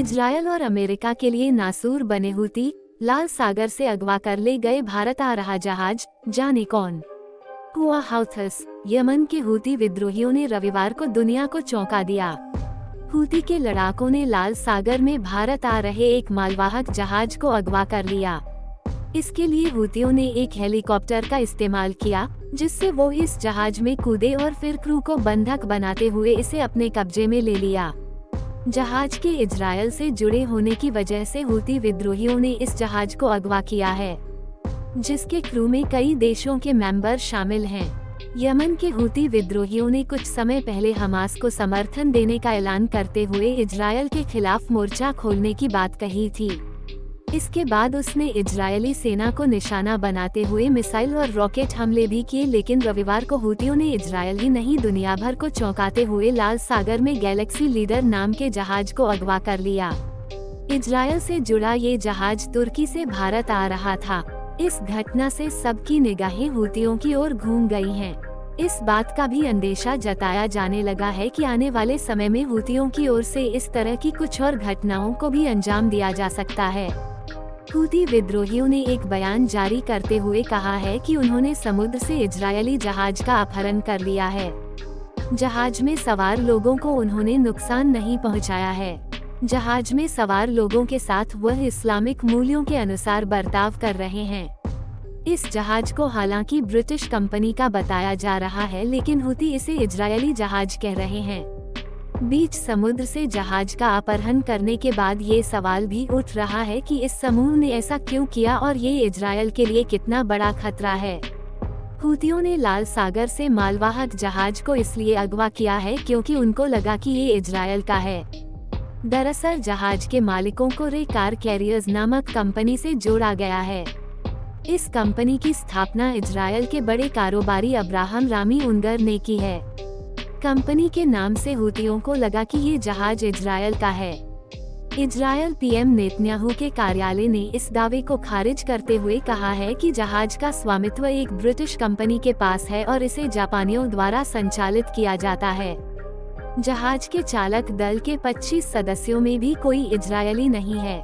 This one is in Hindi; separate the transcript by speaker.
Speaker 1: इजरायल और अमेरिका के लिए नासूर बने हूती, लाल सागर से अगवा कर ले गए भारत आ रहा जहाज, जाने कौन। हुआ हौथस, यमन के हूती विद्रोहियों ने रविवार को दुनिया को चौंका दिया। हूती के लड़ाकों ने लाल सागर में भारत आ रहे एक मालवाहक जहाज को अगवा कर लिया। इसके लिए हूतियों ने एक हेलीकॉप्टर का इस्तेमाल किया, जिससे वो इस जहाज में कूदे और फिर क्रू को बंधक बनाते हुए इसे अपने कब्जे में ले लिया। जहाज के इजरायल से जुड़े होने की वजह से हूती विद्रोहियों ने इस जहाज को अगवा किया है, जिसके क्रू में कई देशों के मेंबर शामिल हैं। यमन के हूती विद्रोहियों ने कुछ समय पहले हमास को समर्थन देने का ऐलान करते हुए इजरायल के खिलाफ मोर्चा खोलने की बात कही थी। इसके बाद उसने इजरायली सेना को निशाना बनाते हुए मिसाइल और रॉकेट हमले भी किए, लेकिन रविवार को हूतियों ने इजरायल ही नहीं दुनिया भर को चौंकाते हुए लाल सागर में गैलेक्सी लीडर नाम के जहाज को अगवा कर लिया। इजरायल से जुड़ा ये जहाज तुर्की से भारत आ रहा था। इस घटना से सबकी निगाहें हूतियों की ओर घूम गई हैं। इस बात का भी अंदेशा जताया जाने लगा है कि आने वाले समय में हूतियों की ओर से इस तरह की कुछ और घटनाओं को भी अंजाम दिया जा सकता है। हूती विद्रोहियों ने एक बयान जारी करते हुए कहा है कि उन्होंने समुद्र से इजरायली जहाज का अपहरण कर लिया है। जहाज में सवार लोगों को उन्होंने नुकसान नहीं पहुंचाया है। जहाज में सवार लोगों के साथ वह इस्लामिक मूल्यों के अनुसार बर्ताव कर रहे हैं। इस जहाज को हालांकि ब्रिटिश कंपनी का बताया जा रहा है, लेकिन हूती इसे इजरायली जहाज कह रहे हैं। बीच समुद्र से जहाज का अपहरण करने के बाद ये सवाल भी उठ रहा है कि इस समूह ने ऐसा क्यों किया और ये इजरायल के लिए कितना बड़ा खतरा है। हूतियों ने लाल सागर से मालवाहक जहाज को इसलिए अगवा किया है क्योंकि उनको लगा कि ये इजरायल का है। दरअसल जहाज के मालिकों को रे कार कैरियर्स नामक कंपनी से जोड़ा गया है। इस कंपनी की स्थापना इजरायल के बड़े कारोबारी अब्राहम रामी उनगर ने की है। कंपनी के नाम से हूतियों को लगा कि ये जहाज इजरायल का है। इजरायल पीएम नेतन्याहू के कार्यालय ने इस दावे को खारिज करते हुए कहा है कि जहाज का स्वामित्व एक ब्रिटिश कंपनी के पास है और इसे जापानियों द्वारा संचालित किया जाता है। जहाज के चालक दल के 25 सदस्यों में भी कोई इजरायली नहीं है।